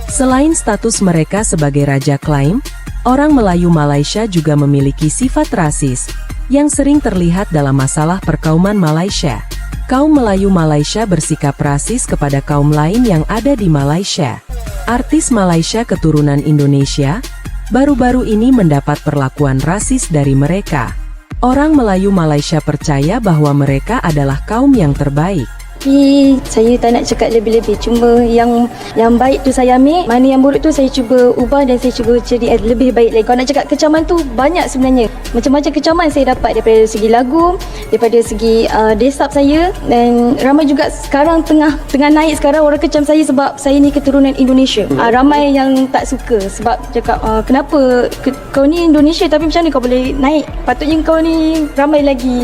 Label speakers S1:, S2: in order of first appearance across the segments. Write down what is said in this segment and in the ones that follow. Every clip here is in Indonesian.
S1: Selain status mereka sebagai raja klaim, orang Melayu Malaysia juga memiliki sifat rasis yang sering terlihat dalam masalah perkauman Malaysia. Kaum Melayu Malaysia bersikap rasis kepada kaum lain yang ada di Malaysia. Artis Malaysia keturunan Indonesia baru-baru ini mendapat perlakuan rasis dari mereka. Orang Melayu Malaysia percaya bahwa mereka adalah kaum yang terbaik.
S2: Tapi saya tak nak cakap lebih-lebih. Cuma yang baik tu saya ambil, mana yang buruk tu saya cuba ubah dan saya cuba jadi lebih baik lagi. Kalau nak cakap kecaman tu banyak sebenarnya. Macam-macam kecaman saya dapat daripada segi lagu, daripada segi desab saya, dan ramai juga sekarang tengah naik sekarang orang kecam saya sebab saya ni keturunan Indonesia. Ramai yang tak suka sebab cakap kenapa kau ni Indonesia tapi macam mana kau boleh naik? Patutnya kau ni ramai lagi.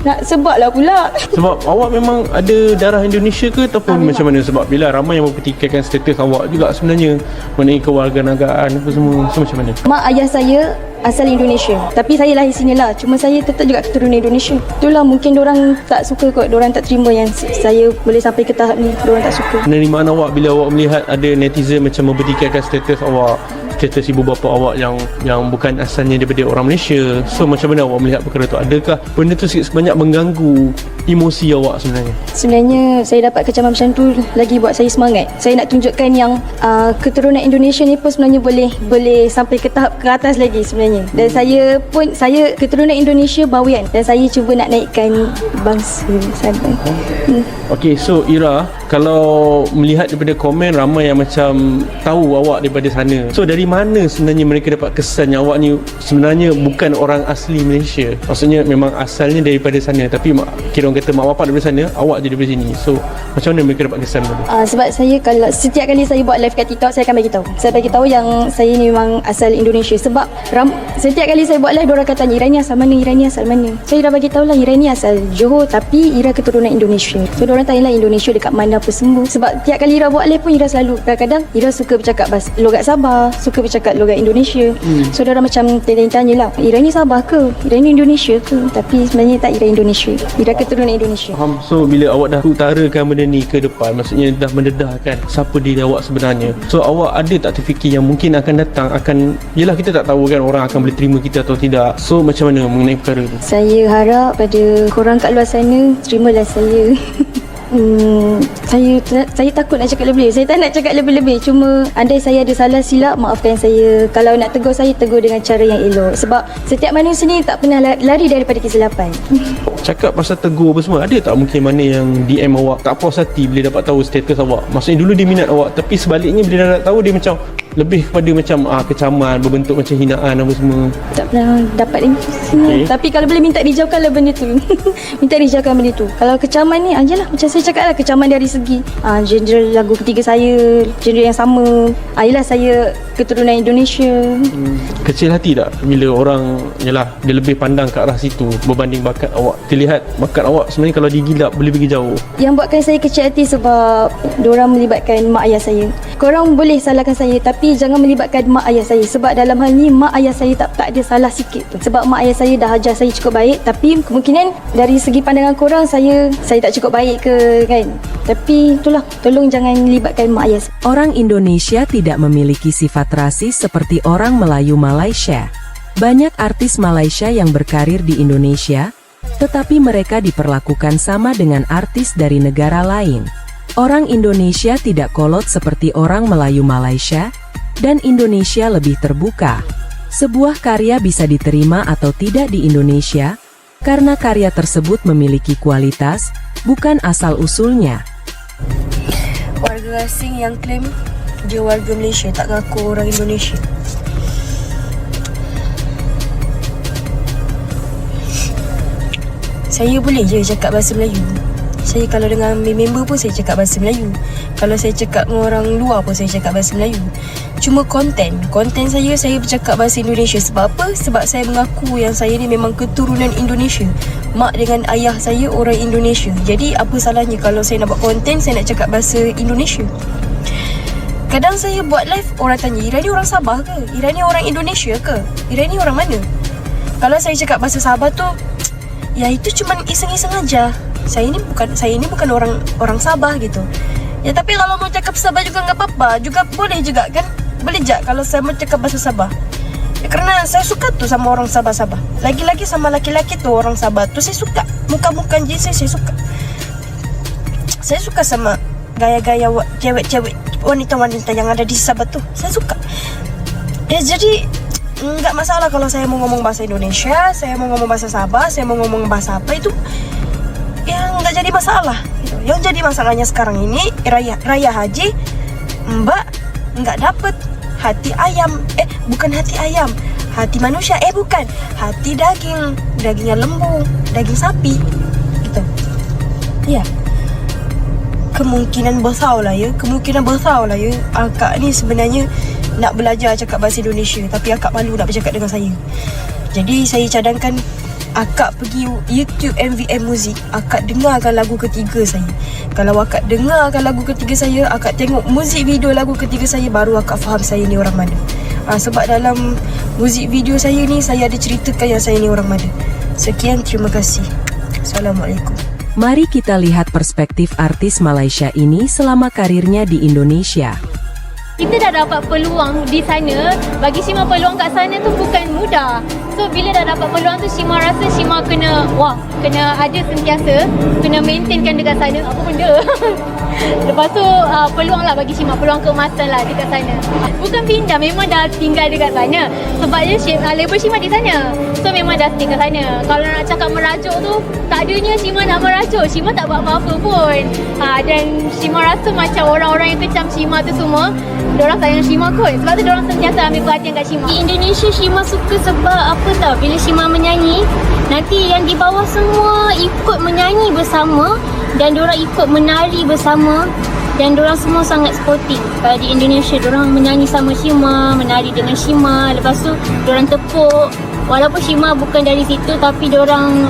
S2: Nak sebab lah pula.
S3: Sebab awak memang ada darah Indonesia ke ataupun macam mana? Sebab bila ramai yang mempertikaikan status awak juga sebenarnya mengenai kewarganegaraan apa semua. So macam mana?
S2: Mak ayah saya asal Indonesia, tapi saya lahir sini lah. Cuma saya tetap juga keturunan Indonesia. Itulah mungkin diorang tak suka kot, diorang tak terima yang saya boleh sampai ke tahap ni. Diorang tak suka.
S3: Penerimaan awak bila awak melihat ada netizen macam mempertikaikan status awak, status ibu bapa awak yang bukan asalnya daripada orang Malaysia. So macam mana awak melihat perkara tu? Adakah benda tu sikit sebanyak mengganggu emosi awak sebenarnya?
S2: Sebenarnya saya dapat kecaman macam tu lagi buat saya semangat. Saya nak tunjukkan yang keturunan Indonesia ni pun sebenarnya boleh sampai ke tahap ke atas lagi sebenarnya. Dan saya keturunan Indonesia Bawian dan saya cuba nak naikkan bangsa Sabah.
S3: Okay, so Ira, kalau melihat daripada komen ramai yang macam tahu awak daripada sana. So dari mana sebenarnya mereka dapat kesan yang awak ni sebenarnya bukan orang asli Malaysia? Maksudnya memang asalnya daripada sana, tapi kira orang kata mak bapak daripada sana, awak je daripada sini. So macam mana mereka dapat kesan tu?
S2: Sebab saya kalau setiap kali saya buat live kat TikTok, saya akan bagi tahu. Saya bagi tahu yang saya ni memang asal Indonesia. Sebab setiap kali saya buat live, diorang akan tanya Ira ni asal mana, Ira ni asal mana. Saya dah bagi tahu lah Ira ni asal Johor tapi Ira keturunan Indonesia. So diorang tanya lah Indonesia dekat mana apa semua. Sebab tiap kali Ira buat live pun Ira selalu, kadang-kadang Ira suka bercakap logat Sabah, suka bercakap logat Indonesia. So diorang macam tanya lah, Ira ni Sabah ke? Ira ni Indonesia ke? Tapi sebenarnya tak, Ira Indonesia. Ira keturunan Indonesia.
S3: Faham. So bila awak dah utarakan benda ni ke depan, maksudnya dah mendedahkan siapa diri awak sebenarnya. So awak ada tak terfikir yang mungkin akan datang yelah kita tak tahu kan orang akan boleh terima kita atau tidak. So macam mana mengenai perkara tu?
S2: Saya harap pada korang kat luar sana terimalah saya. Saya takut nak cakap lebih-lebih. Saya tak nak cakap lebih-lebih. Cuma andai saya ada salah silap, maafkan saya. Kalau nak tegur saya, tegur dengan cara yang elok. Sebab setiap manusia ni tak pernah lari daripada kesilapan.
S3: Cakap pasal tegur apa semua, ada tak mungkin mana yang DM awak tak puas hati bila dapat tahu status awak? Maksudnya dulu dia minat awak, tapi sebaliknya bila dah tahu dia macam lebih kepada macam kecaman, berbentuk macam hinaan apa semua. Tak
S2: pernah dapat ni. Okay. Tapi kalau boleh minta dijauhkanlah benda tu. Minta dijauhkan benda tu. Kalau kecaman ni, ajalah macam saya cakap lah, kecaman dari segi genre lagu ketiga saya, genre yang sama. Yelah saya keturunan Indonesia.
S3: Kecil hati tak bila orang dia lebih pandang ke arah situ berbanding bakat awak? Terlihat bakat awak sebenarnya kalau digilap boleh pergi jauh.
S2: Yang buatkan saya kecil hati sebab diorang melibatkan mak ayah saya. Korang boleh salahkan saya tapi jangan melibatkan mak ayah saya. Sebab dalam hal ni mak ayah saya tak ada salah sikit pun. Sebab mak ayah saya dah ajar saya cukup baik. Tapi kemungkinan dari segi pandangan korang saya tak cukup baik ke kan. Tapi itulah, tolong jangan libatkan mak ayah saya.
S1: Orang Indonesia tidak memiliki sifat rasis seperti orang Melayu Malaysia. Banyak artis Malaysia yang berkarir di Indonesia, tetapi mereka diperlakukan sama dengan artis dari negara lain. Orang Indonesia tidak kolot seperti orang Melayu Malaysia, dan Indonesia lebih terbuka. Sebuah karya bisa diterima atau tidak di Indonesia, karena karya tersebut memiliki kualitas, bukan asal-usulnya.
S4: Warga asing yang klaim dia warga Malaysia tak ngaku orang Indonesia. Saya boleh je cakap bahasa Melayu. Saya kalau dengan member pun saya cakap bahasa Melayu. Kalau saya cakap dengan orang luar pun saya cakap bahasa Melayu. Cuma konten saya bercakap bahasa Indonesia. Sebab apa? Sebab saya mengaku yang saya ni memang keturunan Indonesia. Mak dengan ayah saya orang Indonesia. Jadi apa salahnya kalau saya nak buat konten, saya nak cakap bahasa Indonesia. Kadang saya buat live, orang tanya, Ira ni orang Sabah ke? Ira ni orang Indonesia ke? Ira ni orang mana? Kalau saya cakap bahasa Sabah tu, ya itu cuma iseng-iseng aja. Saya ni bukan orang Sabah gitu. Ya tapi kalau mau cakap Sabah juga nggak apa-apa, juga boleh juga kan? Boleh je kalau saya mau cakap bahasa Sabah. Ya, karena saya suka tuh sama orang Sabah-Sabah. Lagi-lagi sama laki-laki tuh orang Sabah tuh saya suka. Muka-muka saya suka. Saya suka sama gaya-gaya cewek-cewek, wanita-wanita yang ada di Sabah tuh. Saya suka. Ya jadi nggak masalah kalau saya mau ngomong bahasa Indonesia, saya mau ngomong bahasa Sabah, saya mau ngomong bahasa apa itu, ya nggak jadi masalah. Gitu. Yang jadi masalahnya sekarang ini raya haji, Mbak nggak dapet hati ayam, bukan hati ayam, hati manusia, bukan, hati dagingnya lembu, daging sapi, gitu. Ya, kemungkinan besar lah ya, akak ni sebenarnya nak belajar cakap bahasa Indonesia, tapi akak malu nak bercakap dengan saya. Jadi saya cadangkan akak pergi YouTube MVM Muzik, akak dengarkan lagu ketiga saya. Kalau akak dengarkan lagu ketiga saya, akak tengok muzik video lagu ketiga saya, baru akak faham saya ni orang mana. Sebab dalam muzik video saya ni, saya ada ceritakan yang saya ni orang mana. Sekian, terima kasih. Assalamualaikum.
S1: Mari kita lihat perspektif artis Malaysia ini selama karirnya di Indonesia.
S5: Kita dah dapat peluang di sana, bagi Shima peluang kat sana tu bukan mudah. So bila dah dapat peluang tu, Shima rasa Shima kena ada sentiasa, kena maintainkan dekat sana. Apa benda? Lepas tu peluang lah bagi Shima, peluang keemasan lah dekat sana. Bukan pindah, memang dah tinggal dekat sana. Sebabnya label Shima di sana. So memang dah stay kat sana. Kalau nak cakap merajuk tu, tak adanya Shima nak merajuk. Shima tak buat apa-apa pun. Dan Shima rasa macam orang-orang yang kecam Shima tu semua, diorang sayang Shima kot. Sebab tu diorang sentiasa ambil perhatian kat Shima. Di Indonesia Shima suka sebab apa tau, bila Shima menyanyi, nanti yang di bawah semua ikut menyanyi bersama, dan diorang ikut menari bersama, dan diorang semua sangat sporting. Kalau di Indonesia diorang menyanyi sama Shima, menari dengan Shima, lepas tu diorang tepuk. Walaupun Shima bukan dari situ, tapi diorang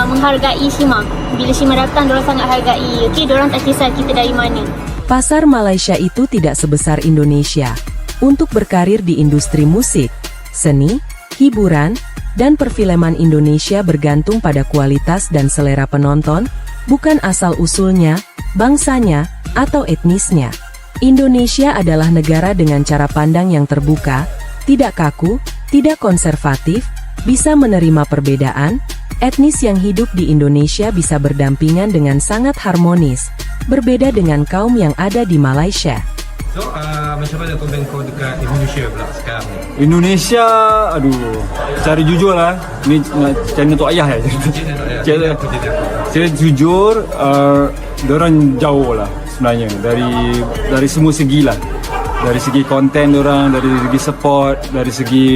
S5: menghargai Shima. Bila Shima datang, diorang sangat hargai. Okey, diorang tak kisah kita dari mana.
S1: Pasar Malaysia itu tidak sebesar Indonesia. Untuk berkarir di industri musik, seni, hiburan, dan perfilman Indonesia bergantung pada kualitas dan selera penonton, bukan asal-usulnya, bangsanya, atau etnisnya. Indonesia adalah negara dengan cara pandang yang terbuka, tidak kaku, tidak konservatif, bisa menerima perbedaan. Etnis yang hidup di Indonesia bisa berdampingan dengan sangat harmonis, berbeda dengan kaum yang ada di Malaysia.
S6: So, macam mana komen kau dekat Indonesia pula sekarang ni?
S7: Indonesia, secara jujur lah, ni channel Tok Ayah ya. Secara jujur, diorang jauh lah sebenarnya dari semua segi lah. Dari segi konten diorang, dari segi support, dari segi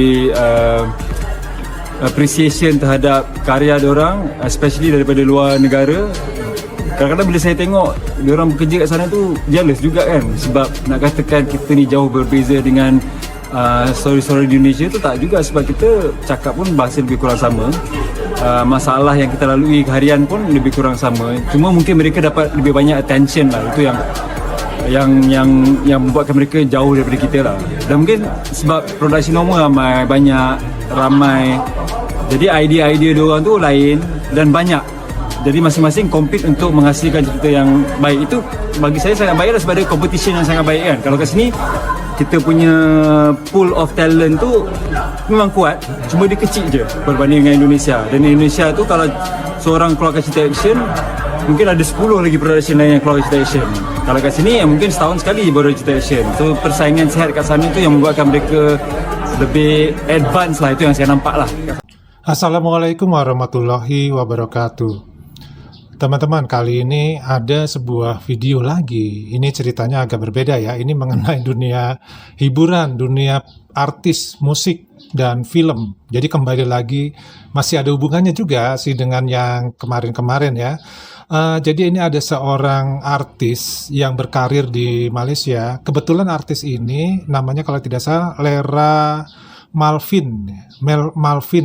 S7: appreciation terhadap karya diorang, especially daripada luar negara. Kadang-kadang bila saya tengok diorang bekerja kat sana tu, jealous juga kan. Sebab nak katakan kita ni jauh berbeza dengan story-story di Indonesia tu, tak juga. Sebab kita cakap pun bahasa lebih kurang sama, masalah yang kita lalui harian pun lebih kurang sama. Cuma mungkin mereka dapat lebih banyak attention lah. Itu yang membuatkan mereka jauh daripada kita lah. Dan mungkin sebab production normal ramai, jadi idea-idea diorang tu lain dan banyak. Jadi masing-masing compete untuk menghasilkan cerita yang baik. Itu bagi saya sangat baik lah, sebab ada competition yang sangat baik kan. Kalau kat sini kita punya pool of talent tu memang kuat, cuma dia kecil je berbanding dengan Indonesia. Dan Indonesia tu kalau seorang keluarkan cerita action, mungkin ada 10 lagi production lain yang keluarkan cerita action. Kalau kat sini mungkin setahun sekali baru ada cerita action. So persaingan sehat kat sana tu yang membuatkan mereka lebih advance lah. Itu yang saya nampak lah.
S8: Assalamualaikum warahmatullahi wabarakatuh. Teman-teman, kali ini ada sebuah video lagi. Ini ceritanya agak berbeda ya. Ini mengenai dunia hiburan, dunia artis, musik, dan film. Jadi kembali lagi, masih ada hubungannya juga sih dengan yang kemarin-kemarin ya. Jadi ini ada seorang artis yang berkarir di Malaysia. Kebetulan artis ini namanya kalau tidak salah Lera Malvin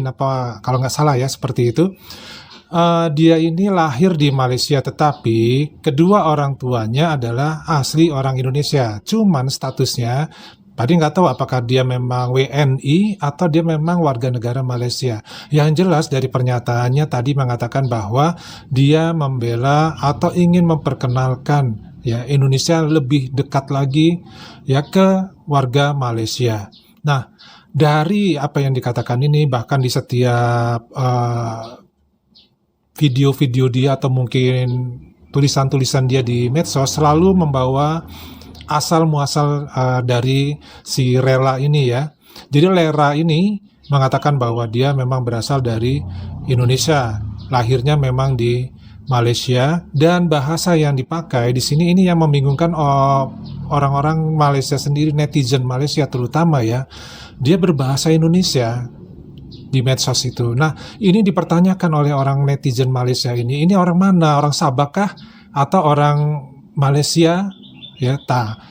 S8: apa kalau nggak salah ya, seperti itu. Dia ini lahir di Malaysia, tetapi kedua orang tuanya adalah asli orang Indonesia. Cuman statusnya tadi nggak tahu apakah dia memang WNI atau dia memang warga negara Malaysia. Yang jelas dari pernyataannya tadi mengatakan bahwa dia membela atau ingin memperkenalkan ya Indonesia lebih dekat lagi ya ke warga Malaysia. Nah, dari apa yang dikatakan ini, bahkan di setiap video-video dia atau mungkin tulisan-tulisan dia di medsos selalu membawa asal muasal dari si Rela ini ya. Jadi Lera ini mengatakan bahwa dia memang berasal dari Indonesia, lahirnya memang di Malaysia, dan bahasa yang dipakai di sini ini yang membingungkan orang-orang Malaysia sendiri, netizen Malaysia terutama ya. Dia berbahasa Indonesia di medsos itu. Nah, ini dipertanyakan oleh orang netizen Malaysia ini orang mana? Orang Sabah kah? Atau orang Malaysia? Ya,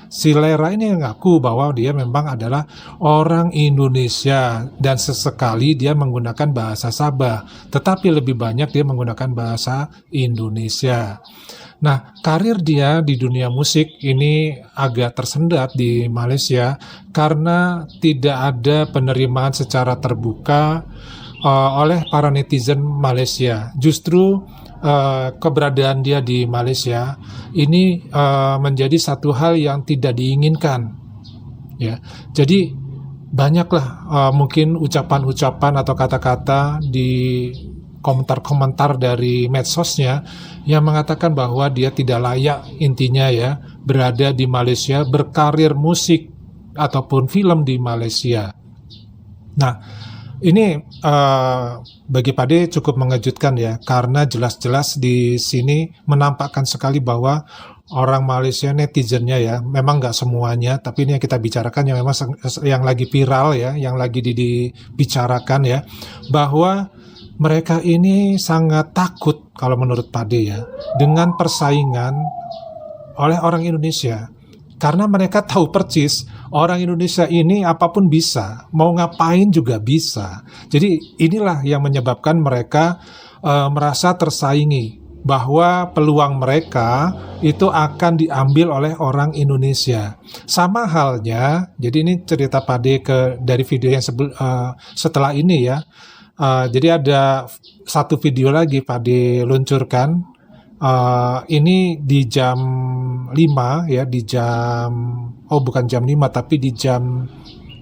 S8: si Lera ini ngaku bahwa dia memang adalah orang Indonesia dan sesekali dia menggunakan bahasa Sabah, tetapi lebih banyak dia menggunakan bahasa Indonesia. Nah, karir dia di dunia musik ini agak tersendat di Malaysia karena tidak ada penerimaan secara terbuka oleh para netizen Malaysia. Justru keberadaan dia di Malaysia ini menjadi satu hal yang tidak diinginkan. Ya, jadi banyaklah mungkin ucapan-ucapan atau kata-kata di komentar-komentar dari medsosnya yang mengatakan bahwa dia tidak layak, intinya ya, berada di Malaysia, berkarir musik ataupun film di Malaysia. Nah, ini bagi Pade cukup mengejutkan ya, karena jelas-jelas di sini menampakkan sekali bahwa orang Malaysia netizennya ya, memang nggak semuanya, tapi ini yang kita bicarakan yang memang yang lagi viral ya, yang lagi dibicarakan ya, bahwa mereka ini sangat takut kalau menurut Pade ya, dengan persaingan oleh orang Indonesia. Karena mereka tahu persis orang Indonesia ini apapun bisa, mau ngapain juga bisa. Jadi inilah yang menyebabkan mereka merasa tersaingi, bahwa peluang mereka itu akan diambil oleh orang Indonesia. Sama halnya, jadi ini cerita Pade dari video yang setelah ini ya. Jadi ada satu video lagi Pade luncurkan. Ini di jam 5 ya, di jam bukan jam 5 tapi di jam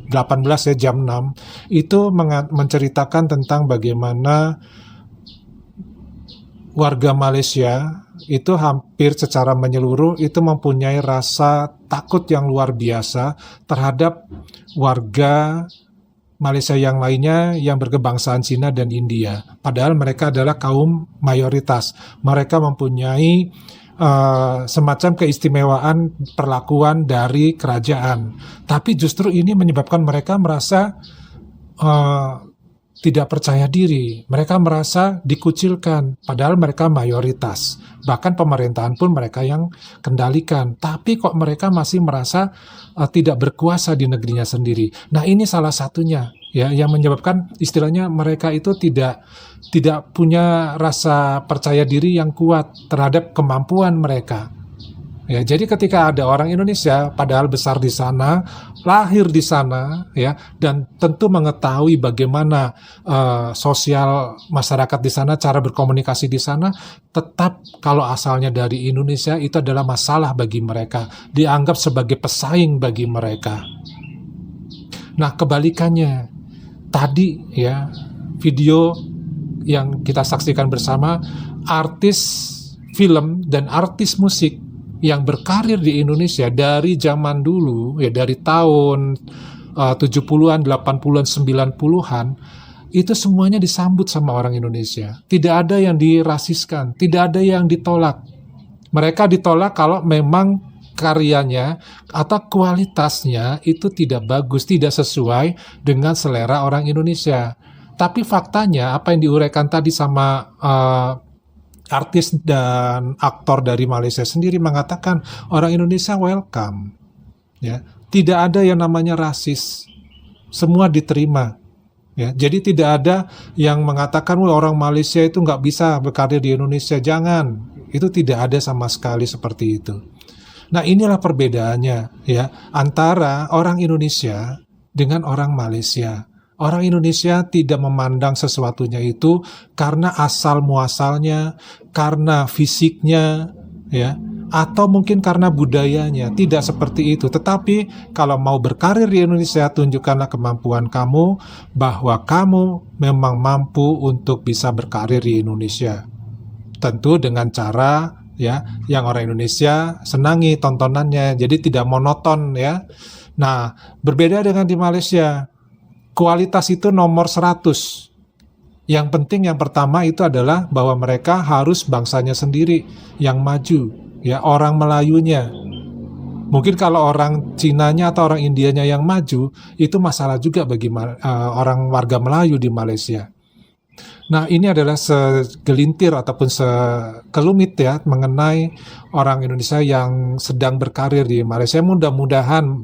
S8: 18 ya, jam 6 itu menceritakan tentang bagaimana warga Malaysia itu hampir secara menyeluruh itu mempunyai rasa takut yang luar biasa terhadap warga Malaysia yang lainnya yang berkebangsaan Cina dan India. Padahal mereka adalah kaum mayoritas. Mereka mempunyai semacam keistimewaan perlakuan dari kerajaan. Tapi justru ini menyebabkan mereka merasa tidak percaya diri. Mereka merasa dikucilkan, padahal mereka mayoritas. Bahkan pemerintahan pun mereka yang kendalikan. Tapi kok mereka masih merasa tidak berkuasa di negerinya sendiri. Nah, ini salah satunya ya yang menyebabkan istilahnya mereka itu tidak punya rasa percaya diri yang kuat terhadap kemampuan mereka. Ya, jadi ketika ada orang Indonesia padahal besar di sana, lahir di sana ya, dan tentu mengetahui bagaimana sosial masyarakat di sana, cara berkomunikasi di sana, tetap kalau asalnya dari Indonesia itu adalah masalah bagi mereka, dianggap sebagai pesaing bagi mereka. Nah, kebalikannya tadi ya, video yang kita saksikan bersama, artis film dan artis musik yang berkarir di Indonesia dari zaman dulu, ya dari tahun 70-an, 80-an, 90-an, itu semuanya disambut sama orang Indonesia. Tidak ada yang dirasiskan, tidak ada yang ditolak. Mereka ditolak kalau memang karyanya atau kualitasnya itu tidak bagus, tidak sesuai dengan selera orang Indonesia. Tapi faktanya, apa yang diuraikan tadi sama artis dan aktor dari Malaysia sendiri mengatakan orang Indonesia welcome, ya, tidak ada yang namanya rasis, semua diterima, ya. Jadi tidak ada yang mengatakan orang Malaysia itu nggak bisa berkarir di Indonesia, jangan, itu tidak ada sama sekali seperti itu. Nah, inilah perbedaannya ya antara orang Indonesia dengan orang Malaysia. Orang Indonesia tidak memandang sesuatunya itu karena asal muasalnya, karena fisiknya, ya, atau mungkin karena budayanya. Tidak seperti itu. Tetapi kalau mau berkarir di Indonesia, tunjukkanlah kemampuan kamu bahwa kamu memang mampu untuk bisa berkarir di Indonesia. Tentu dengan cara ya yang orang Indonesia senangi tontonannya, jadi tidak monoton ya. Nah, berbeda dengan di Malaysia. Kualitas itu nomor 100. Yang penting yang pertama itu adalah bahwa mereka harus bangsanya sendiri yang maju, ya orang Melayunya. Mungkin kalau orang Cinanya atau orang Indianya yang maju, itu masalah juga bagi orang warga Melayu di Malaysia. Nah, ini adalah segelintir ataupun sekelumit ya mengenai orang Indonesia yang sedang berkarir di Malaysia. Mudah-mudahan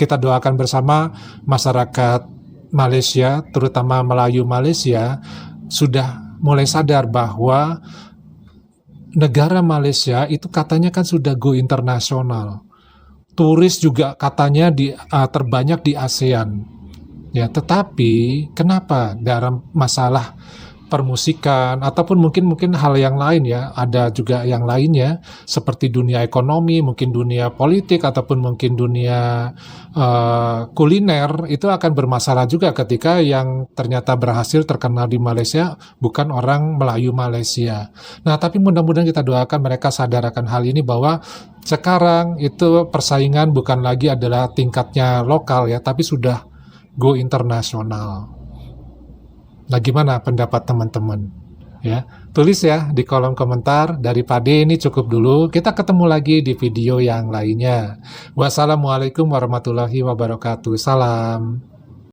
S8: kita doakan bersama masyarakat Malaysia, terutama Melayu Malaysia, sudah mulai sadar bahwa negara Malaysia itu katanya kan sudah go internasional. Turis juga katanya terbanyak di ASEAN. Ya, tetapi kenapa dalam masalah permusikan ataupun mungkin hal yang lain ya, ada juga yang lainnya seperti dunia ekonomi, mungkin dunia politik ataupun mungkin dunia kuliner, itu akan bermasalah juga ketika yang ternyata berhasil terkenal di Malaysia bukan orang Melayu Malaysia. Nah, tapi mudah-mudahan kita doakan mereka sadar akan hal ini bahwa sekarang itu persaingan bukan lagi adalah tingkatnya lokal ya, tapi sudah go internasional. Nah, gimana pendapat teman-teman? Ya, tulis ya di kolom komentar. Dari Pade ini cukup dulu. Kita ketemu lagi di video yang lainnya. Wassalamualaikum warahmatullahi wabarakatuh. Salam.